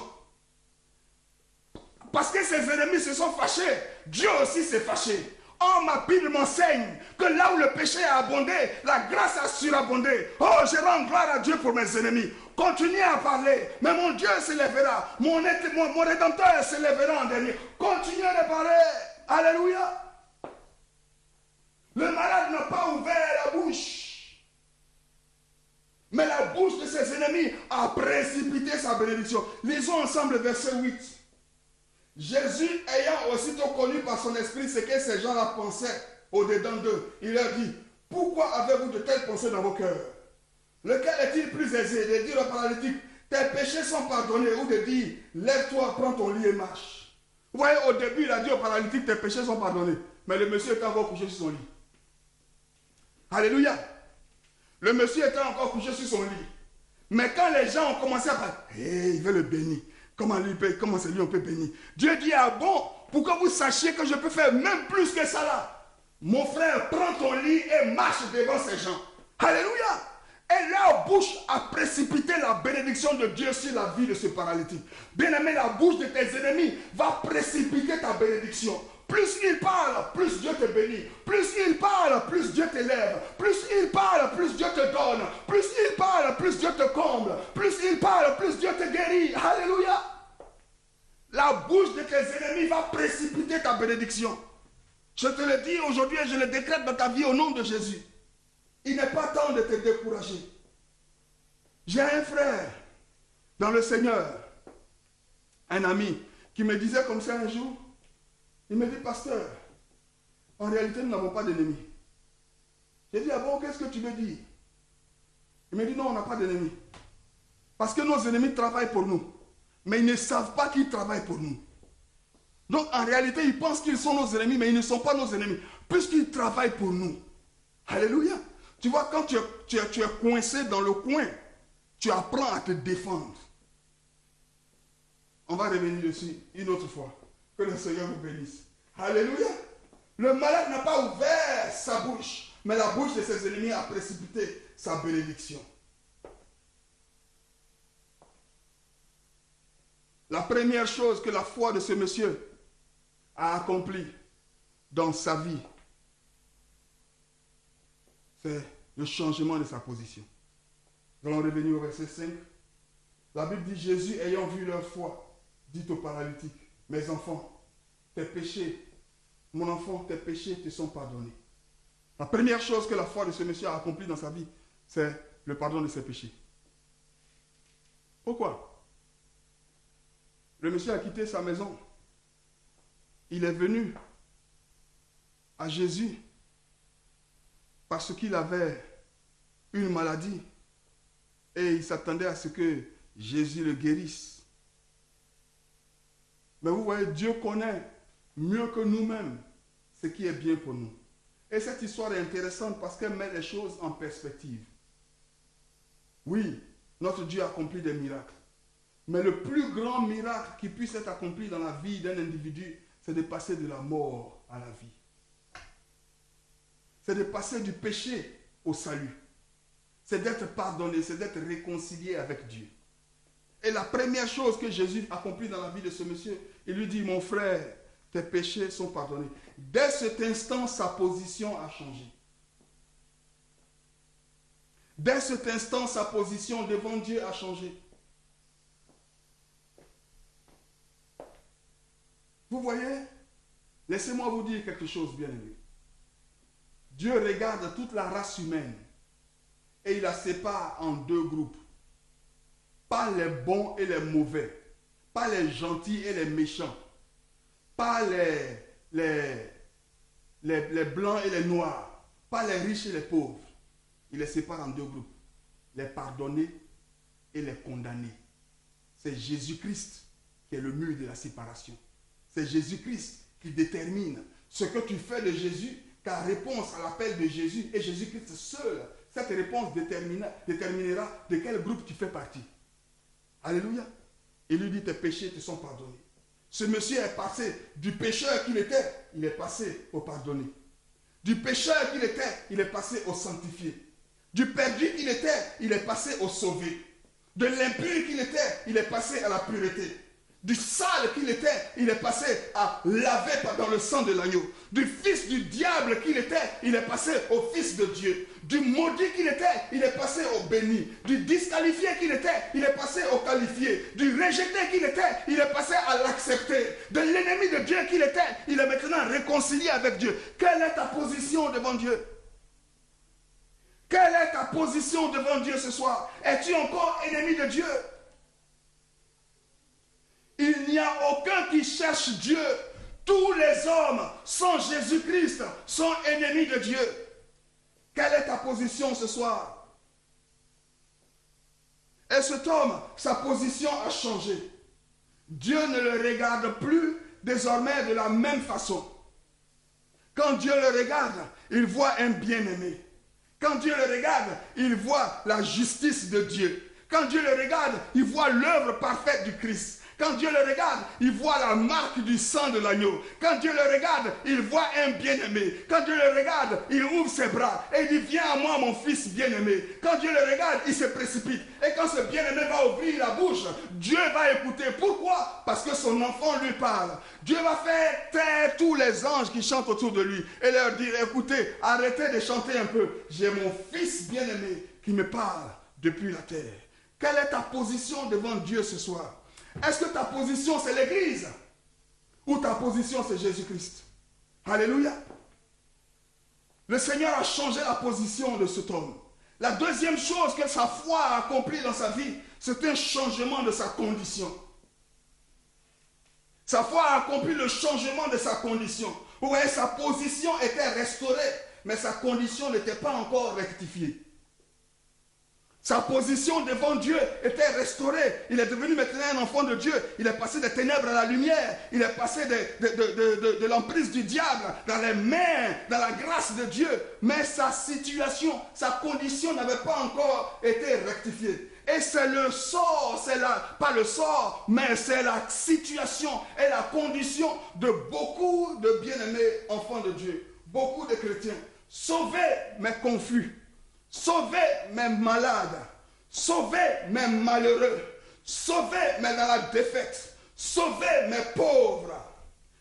Parce que ses ennemis se sont fâchés, Dieu aussi s'est fâché. Oh, ma Bible m'enseigne que là où le péché a abondé, la grâce a surabondé. Oh, je rends gloire à Dieu pour mes ennemis. Continuez à parler, mais mon Dieu s'élèvera. Mon Rédempteur s'élèvera en dernier. Continuez de parler. Alléluia. Le malade n'a pas ouvert la bouche. Mais la bouche de ses ennemis a précipité sa bénédiction. Lisons ensemble verset 8. Jésus, ayant aussitôt connu par son esprit ce que ces gens-là pensaient au-dedans d'eux, il leur dit, pourquoi avez-vous de telles pensées dans vos cœurs? Lequel est-il plus aisé de dire au paralytique, tes péchés sont pardonnés, ou de dire, lève-toi, prends ton lit et marche? Vous voyez, au début, il a dit au paralytique, tes péchés sont pardonnés. Mais le monsieur était encore couché sur son lit. Alléluia. Le monsieur était encore couché sur son lit. Mais quand les gens ont commencé à parler, hey, il veut le bénir. Comment c'est lui on peut bénir? Dieu dit, ah bon, pour que vous sachiez que je peux faire même plus que ça là. Mon frère, prends ton lit et marche devant ces gens. Alléluia. Et leur bouche a précipité la bénédiction de Dieu sur la vie de ce paralytique. Bien-aimé, la bouche de tes ennemis va précipiter ta bénédiction. Plus il parle, plus Dieu te bénit. Plus il parle, plus Dieu t'élève. Plus il parle, plus Dieu te donne. Plus il parle, plus Dieu te comble. Plus il parle, plus Dieu te guérit. Alléluia. La bouche de tes ennemis va précipiter ta bénédiction. Je te le dis aujourd'hui et je le décrète dans ta vie au nom de Jésus. Il n'est pas temps de te décourager. J'ai un frère dans le Seigneur, un ami, qui me disait comme ça un jour, il me dit, pasteur, en réalité nous n'avons pas d'ennemis. J'ai dit, ah bon, qu'est-ce que tu veux dire? Il me dit, non, on n'a pas d'ennemis. Parce que nos ennemis travaillent pour nous. Mais ils ne savent pas qu'ils travaillent pour nous. Donc en réalité, ils pensent qu'ils sont nos ennemis, mais ils ne sont pas nos ennemis, puisqu'ils travaillent pour nous. Alléluia. Tu vois, quand tu es coincé dans le coin, tu apprends à te défendre. On va revenir dessus une autre fois. Que le Seigneur vous bénisse. Alléluia. Le malade n'a pas ouvert sa bouche, mais la bouche de ses ennemis a précipité sa bénédiction. La première chose que la foi de ce monsieur a accompli dans sa vie, c'est le changement de sa position. Nous allons revenir au verset 5. La Bible dit, Jésus ayant vu leur foi, dit aux paralytiques, mes enfants, tes péchés, mon enfant, tes péchés te sont pardonnés. La première chose que la foi de ce monsieur a accomplie dans sa vie, c'est le pardon de ses péchés. Pourquoi? Le monsieur a quitté sa maison. Il est venu à Jésus parce qu'il avait une maladie et il s'attendait à ce que Jésus le guérisse. Mais vous voyez, Dieu connaît mieux que nous-mêmes ce qui est bien pour nous. Et cette histoire est intéressante parce qu'elle met les choses en perspective. Oui, notre Dieu accomplit des miracles. Mais le plus grand miracle qui puisse être accompli dans la vie d'un individu, c'est de passer de la mort à la vie. C'est de passer du péché au salut. C'est d'être pardonné, c'est d'être réconcilié avec Dieu. Et la première chose que Jésus accomplit dans la vie de ce monsieur, il lui dit, mon frère, tes péchés sont pardonnés. Dès cet instant, sa position a changé. Dès cet instant, sa position devant Dieu a changé. Vous voyez, laissez-moi vous dire quelque chose, bien aimé. Dieu regarde toute la race humaine et il la sépare en deux groupes. Pas les bons et les mauvais, pas les gentils et les méchants, pas les blancs et les noirs, pas les riches et les pauvres. Il les sépare en deux groupes, les pardonnés et les condamnés. C'est Jésus-Christ qui est le mur de la séparation. C'est Jésus-Christ qui détermine ce que tu fais de Jésus, ta réponse à l'appel de Jésus et Jésus-Christ seul. Cette réponse déterminera de quel groupe tu fais partie. Alléluia. Il lui dit, tes péchés te sont pardonnés. Ce monsieur est passé du pécheur qu'il était, il est passé au pardonné. Du pécheur qu'il était, il est passé au sanctifié. Du perdu qu'il était, il est passé au sauvé. De l'impur qu'il était, il est passé à la pureté. Du sale qu'il était, il est passé à laver dans le sang de l'agneau. Du fils du diable qu'il était, il est passé au fils de Dieu. Du maudit qu'il était, il est passé au béni. Du disqualifié qu'il était, il est passé au qualifié. Du rejeté qu'il était, il est passé à l'accepter. De l'ennemi de Dieu qu'il était, il est maintenant réconcilié avec Dieu. Quelle est ta position devant Dieu? Quelle est ta position devant Dieu ce soir? Es-tu encore ennemi de Dieu? Il n'y a aucun qui cherche Dieu. Tous les hommes, sans Jésus-Christ, sont ennemis de Dieu. Quelle est ta position ce soir? Et cet homme, sa position a changé. Dieu ne le regarde plus désormais de la même façon. Quand Dieu le regarde, il voit un bien-aimé. Quand Dieu le regarde, il voit la justice de Dieu. Quand Dieu le regarde, il voit l'œuvre parfaite du Christ. Quand Dieu le regarde, il voit la marque du sang de l'agneau. Quand Dieu le regarde, il voit un bien-aimé. Quand Dieu le regarde, il ouvre ses bras et il dit, viens à moi mon fils bien-aimé. Quand Dieu le regarde, il se précipite. Et quand ce bien-aimé va ouvrir la bouche, Dieu va écouter. Pourquoi? Parce que son enfant lui parle. Dieu va faire taire tous les anges qui chantent autour de lui et leur dire, écoutez, arrêtez de chanter un peu. J'ai mon fils bien-aimé qui me parle depuis la terre. Quelle est ta position devant Dieu ce soir? Est-ce que ta position c'est l'église? Ou ta position c'est Jésus-Christ? Alléluia. Le Seigneur a changé la position de cet homme. La deuxième chose que sa foi a accomplie dans sa vie, c'est un changement de sa condition. Sa foi a accompli le changement de sa condition. Vous voyez, sa position était restaurée, mais sa condition n'était pas encore rectifiée. Sa position devant Dieu était restaurée. Il est devenu maintenant un enfant de Dieu. Il est passé des ténèbres à la lumière. Il est passé de l'emprise du diable dans les mains, dans la grâce de Dieu. Mais sa situation, sa condition n'avait pas encore été rectifiée. Et c'est le sort, pas le sort, mais c'est la situation et la condition de beaucoup de bien-aimés enfants de Dieu. Beaucoup de chrétiens. Sauvés mais confus. Sauvez mes malades, sauvez mes malheureux, sauvez mais dans la défaite, sauvez mes pauvres.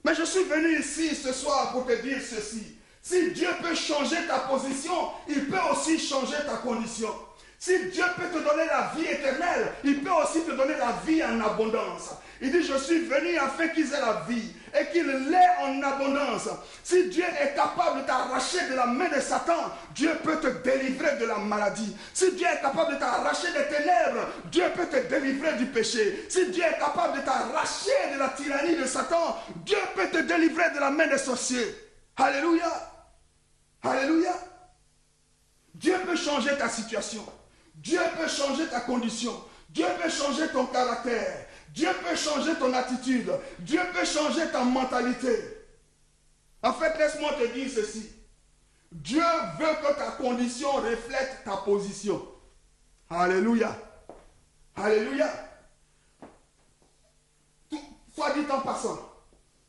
Mais je suis venu ici ce soir pour te dire ceci. Si Dieu peut changer ta position, il peut aussi changer ta condition. Si Dieu peut te donner la vie éternelle, il peut aussi te donner la vie en abondance. Il dit, je suis venu afin qu'ils aient la vie et qu'ils l'aient en abondance. Si Dieu est capable de t'arracher de la main de Satan, Dieu peut te délivrer de la maladie. Si Dieu est capable de t'arracher des ténèbres, Dieu peut te délivrer du péché. Si Dieu est capable de t'arracher de la tyrannie de Satan, Dieu peut te délivrer de la main des sorciers. Alléluia. Alléluia. Dieu peut changer ta situation. Dieu peut changer ta condition. Dieu peut changer ton caractère. Dieu peut changer ton attitude. Dieu peut changer ta mentalité. En fait, laisse-moi te dire ceci. Dieu veut que ta condition reflète ta position. Alléluia. Alléluia. Soit dit en passant,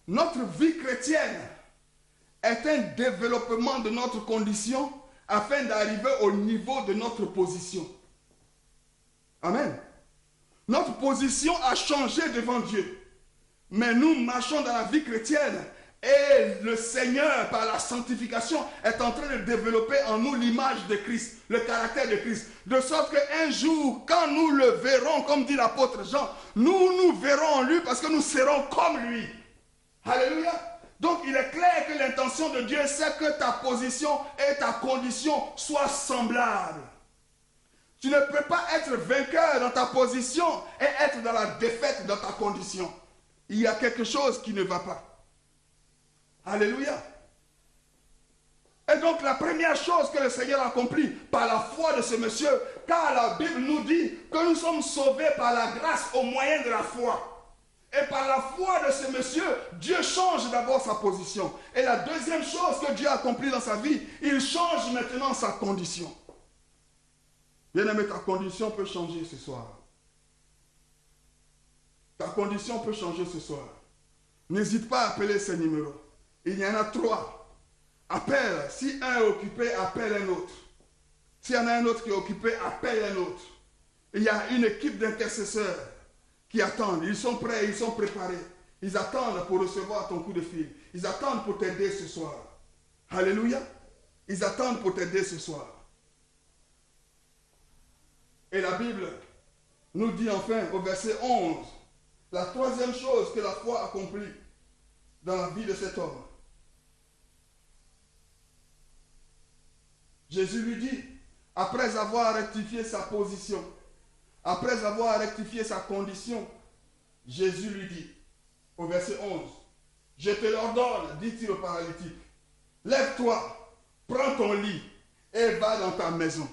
notre vie chrétienne est un développement de notre condition afin d'arriver au niveau de notre position. Amen. Notre position a changé devant Dieu. Mais nous marchons dans la vie chrétienne et le Seigneur, par la sanctification, est en train de développer en nous l'image de Christ, le caractère de Christ. De sorte qu'un jour, quand nous le verrons, comme dit l'apôtre Jean, nous verrons en lui parce que nous serons comme lui. Alléluia. Donc il est clair que l'intention de Dieu, c'est que ta position et ta condition soient semblables. Tu ne peux pas être vainqueur dans ta position et être dans la défaite dans ta condition. Il y a quelque chose qui ne va pas. Alléluia. Et donc la première chose que le Seigneur a accomplie par la foi de ce monsieur, car la Bible nous dit que nous sommes sauvés par la grâce au moyen de la foi. Et par la foi de ce monsieur, Dieu change d'abord sa position. Et la deuxième chose que Dieu a accomplie dans sa vie, il change maintenant sa condition. Bien-aimé, ta condition peut changer ce soir. Ta condition peut changer ce soir. N'hésite pas à appeler ces numéros. Il y en a 3. Appelle. Si un est occupé, appelle un autre. S'il y en a un autre qui est occupé, appelle un autre. Il y a une équipe d'intercesseurs qui attendent. Ils sont prêts, ils sont préparés. Ils attendent pour recevoir ton coup de fil. Ils attendent pour t'aider ce soir. Alléluia. Ils attendent pour t'aider ce soir. Et la Bible nous dit enfin au verset 11, la troisième chose que la foi accomplit dans la vie de cet homme. Jésus lui dit, après avoir rectifié sa position, après avoir rectifié sa condition, Jésus lui dit, au verset 11, je te l'ordonne, dit-il au paralytique, lève-toi, prends ton lit et va dans ta maison.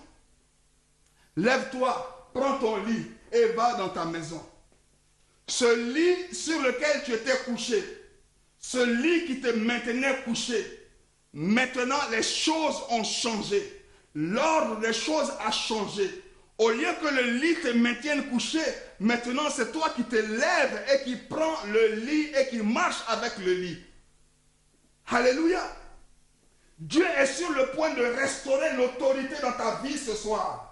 Lève-toi, prends ton lit et va dans ta maison. Ce lit sur lequel tu étais couché, ce lit qui te maintenait couché, maintenant les choses ont changé. L'ordre des choses a changé. Au lieu que le lit te maintienne couché, maintenant c'est toi qui te lèves et qui prends le lit et qui marches avec le lit. Alléluia. Dieu est sur le point de restaurer l'autorité dans ta vie ce soir.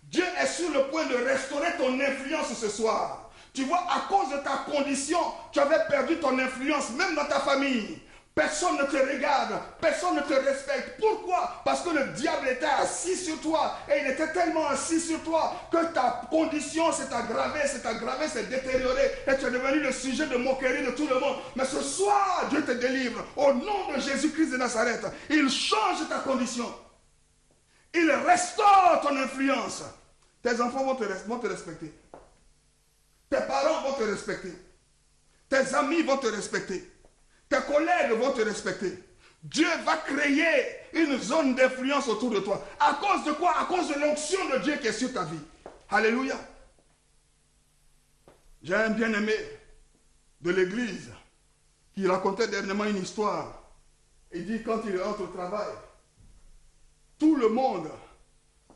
Dieu est sur le point de restaurer ton influence ce soir. Tu vois, à cause de ta condition, tu avais perdu ton influence, même dans ta famille. Personne ne te regarde, personne ne te respecte. Pourquoi? Parce que le diable était assis sur toi. Et il était tellement assis sur toi que ta condition s'est aggravée, s'est détériorée. Et tu es devenu le sujet de moquerie de tout le monde. Mais ce soir, Dieu te délivre. Au nom de Jésus-Christ de Nazareth, il change ta condition. Il restaure ton influence. Tes enfants vont te respecter. Tes parents vont te respecter. Tes amis vont te respecter. Tes collègues vont te respecter. Dieu va créer une zone d'influence autour de toi. À cause de quoi? À cause de l'onction de Dieu qui est sur ta vie. Alléluia. J'ai un bien-aimé de l'église qui racontait dernièrement une histoire. Il dit quand il rentre au travail, tout le monde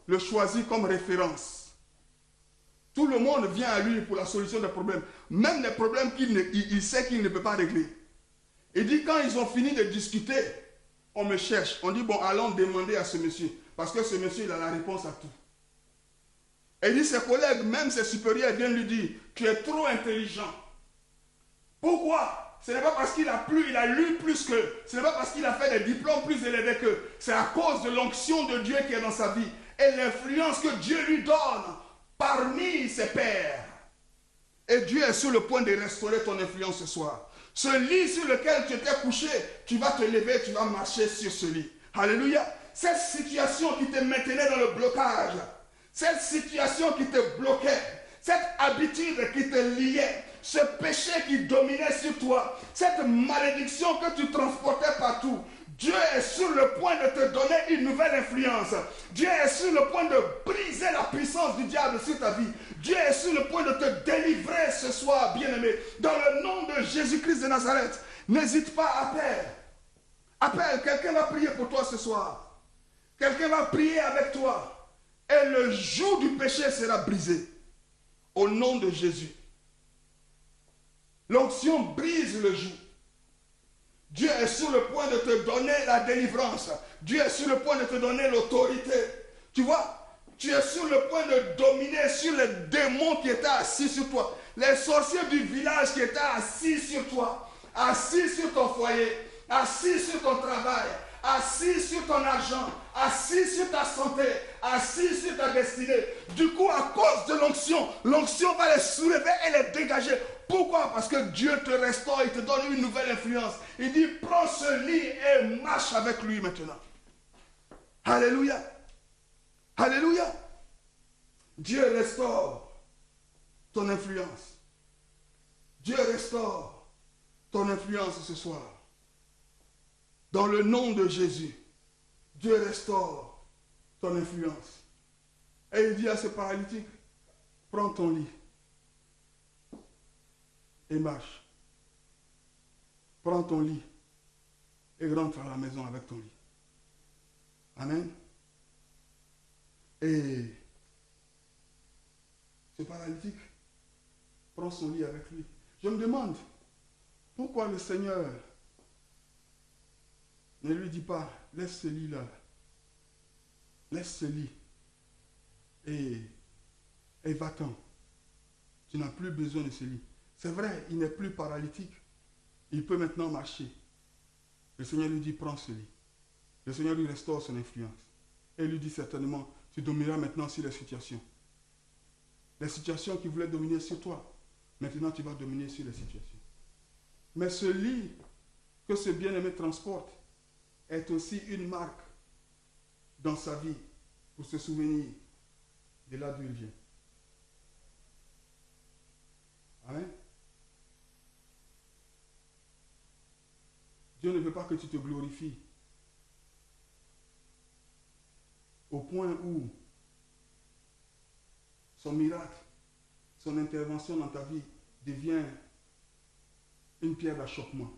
le choisit comme référence. Tout le monde vient à lui pour la solution des problèmes. Même les problèmes qu'il sait qu'il ne peut pas régler. Il dit quand ils ont fini de discuter, on me cherche. On dit bon, allons demander à ce monsieur. Parce que ce monsieur, il a la réponse à tout. Et il dit ses collègues, même ses supérieurs viennent lui dire, tu es trop intelligent. Pourquoi? Ce n'est pas parce qu'il a lu plus que, ce n'est pas parce qu'il a fait des diplômes plus élevés que, c'est à cause de l'onction de Dieu qui est dans sa vie et l'influence que Dieu lui donne parmi ses pairs. Et Dieu est sur le point de restaurer ton influence ce soir. Ce lit sur lequel tu étais couché, tu vas te lever, tu vas marcher sur ce lit. Alléluia. Cette situation qui te maintenait dans le blocage, cette situation qui te bloquait, cette habitude qui te liait, ce péché qui dominait sur toi, cette malédiction que tu transportais partout, Dieu est sur le point de te donner une nouvelle influence. Dieu est sur le point de briser la puissance du diable sur ta vie. Dieu est sur le point de te délivrer ce soir, bien-aimé. Dans le nom de Jésus-Christ de Nazareth, n'hésite pas à appeler. Appelle, quelqu'un va prier pour toi ce soir. Quelqu'un va prier avec toi. Et le joug du péché sera brisé. Au nom de Jésus. L'onction brise le joug. Dieu est sur le point de te donner la délivrance. Dieu est sur le point de te donner l'autorité. Tu vois, tu es sur le point de dominer sur les démons qui étaient assis sur toi. Les sorciers du village qui étaient assis sur toi. Assis sur ton foyer. Assis sur ton travail. Assis sur ton argent. Assis sur ta santé. Assis sur ta destinée. Du coup, à cause de l'onction, l'onction va les soulever et les dégager. Pourquoi? Parce que Dieu te restaure, il te donne une nouvelle influence. Il dit, prends ce lit et marche avec lui maintenant. Alléluia. Alléluia. Dieu restaure ton influence. Dieu restaure ton influence ce soir. Dans le nom de Jésus, Dieu restaure ton influence. Et il dit à ce paralytique, prends ton lit et marche. Prends ton lit et rentre à la maison avec ton lit. Amen. Et ce paralytique prend son lit avec lui. Je me demande pourquoi le Seigneur ne lui dit pas, laisse ce lit-là, laisse ce lit et va-t'en. Tu n'as plus besoin de ce lit. C'est vrai, il n'est plus paralytique. Il peut maintenant marcher. Le Seigneur lui dit, prends ce lit. Le Seigneur lui restaure son influence. Et il lui dit certainement, tu domineras maintenant sur les situations. Les situations qui voulaient dominer sur toi. Maintenant, tu vas dominer sur les situations. Mais ce lit que ce bien-aimé transporte est aussi une marque dans sa vie pour se souvenir de là d'où il vient. Amen. Dieu ne veut pas que tu te glorifies au point où son miracle, son intervention dans ta vie devient une pierre d'achoppement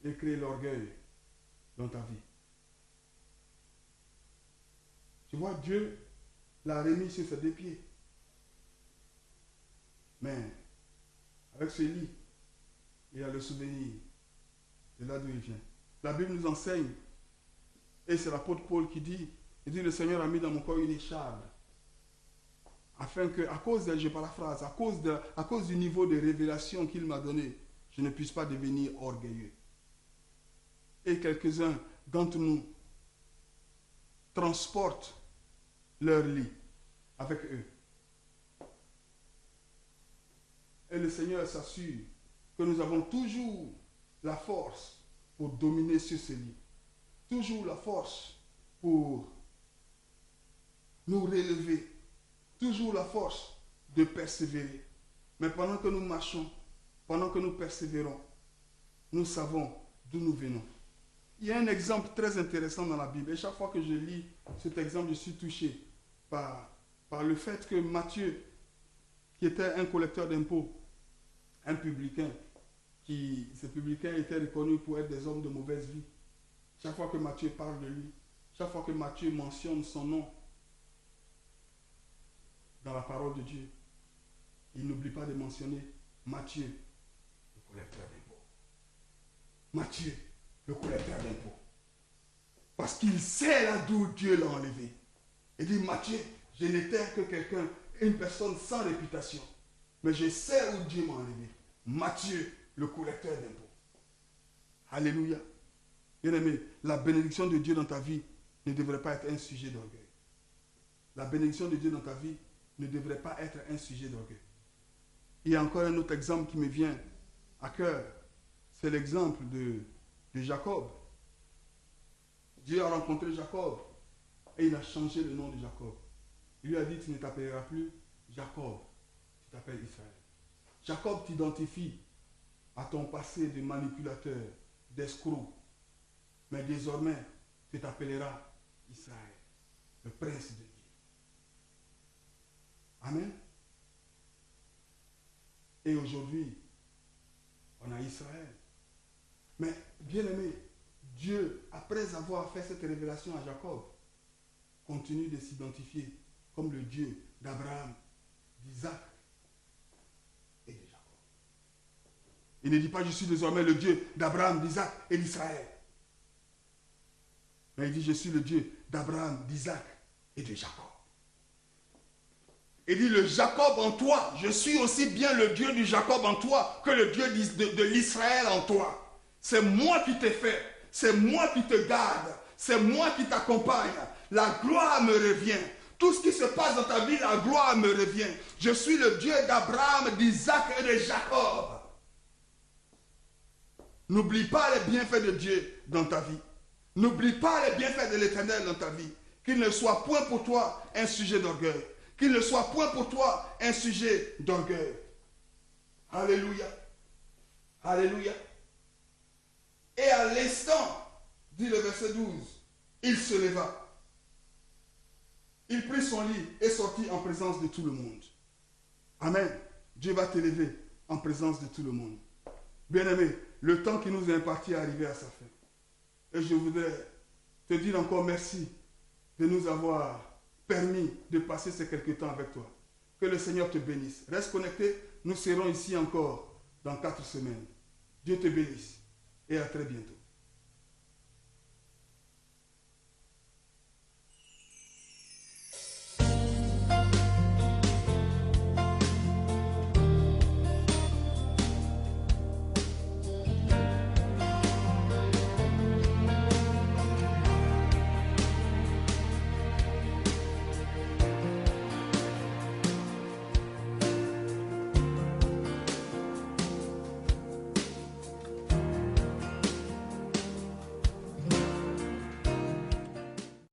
et crée l'orgueil dans ta vie. Tu vois, Dieu l'a remis sur ses deux pieds. Mais avec ce lit, il a le souvenir de là d'où il vient. La Bible nous enseigne, et c'est l'apôtre Paul qui dit, le Seigneur a mis dans mon corps une écharpe, afin que, à cause de, je paraphrase, à cause du niveau de révélation qu'il m'a donné, je ne puisse pas devenir orgueilleux. Et quelques-uns d'entre nous transportent leur lit avec eux. Et le Seigneur s'assure que nous avons toujours la force pour dominer sur ce lit. Toujours la force pour nous relever. Toujours la force de persévérer. Mais pendant que nous marchons, pendant que nous persévérons, nous savons d'où nous venons. Il y a un exemple très intéressant dans la Bible. Et chaque fois que je lis cet exemple, je suis touché par le fait que Matthieu, qui était un collecteur d'impôts, un publicain, ces publicains étaient reconnus pour être des hommes de mauvaise vie. Chaque fois que Matthieu parle de lui, chaque fois que Matthieu mentionne son nom dans la parole de Dieu, il n'oublie pas de mentionner Matthieu, le collecteur d'impôts. Matthieu, le collecteur d'impôts. Parce qu'il sait là d'où Dieu l'a enlevé. Il dit, Matthieu, je n'étais que quelqu'un, une personne sans réputation. Mais je sais où Dieu m'a enlevé. Matthieu, le collecteur d'impôts. Alléluia. Bien-aimé, la bénédiction de Dieu dans ta vie ne devrait pas être un sujet d'orgueil. La bénédiction de Dieu dans ta vie ne devrait pas être un sujet d'orgueil. Il y a encore un autre exemple qui me vient à cœur. C'est l'exemple de Jacob. Dieu a rencontré Jacob et il a changé le nom de Jacob. Il lui a dit, tu ne t'appelleras plus Jacob, tu t'appelles Israël. Jacob t'identifie à ton passé de manipulateur, d'escroc. Mais désormais, tu t'appelleras Israël, le prince de Dieu. Amen. Et aujourd'hui, on a Israël. Mais bien aimé, Dieu, après avoir fait cette révélation à Jacob, continue de s'identifier comme le Dieu d'Abraham, d'Isaac et de Jacob. Il ne dit pas je suis désormais le Dieu d'Abraham, d'Isaac et d'Israël. Mais il dit je suis le Dieu d'Abraham, d'Isaac et de Jacob. Il dit le Jacob en toi, je suis aussi bien le Dieu du Jacob en toi que le Dieu de l'Israël en toi. C'est moi qui t'ai fait, c'est moi qui te garde, c'est moi qui t'accompagne. La gloire me revient. Tout ce qui se passe dans ta vie, la gloire me revient. Je suis le Dieu d'Abraham, d'Isaac et de Jacob. N'oublie pas les bienfaits de Dieu dans ta vie. N'oublie pas les bienfaits de l'Éternel dans ta vie. Qu'il ne soit point pour toi un sujet d'orgueil. Qu'il ne soit point pour toi un sujet d'orgueil. Alléluia. Alléluia. Et à l'instant, dit le verset 12, il se leva. Il prit son lit et sortit en présence de tout le monde. Amen. Dieu va t'élever en présence de tout le monde. Bien-aimé, le temps qui nous est imparti est arrivé à sa fin. Et je voudrais te dire encore merci de nous avoir permis de passer ces quelques temps avec toi. Que le Seigneur te bénisse. Reste connecté, nous serons ici encore dans 4 semaines. Dieu te bénisse et à très bientôt.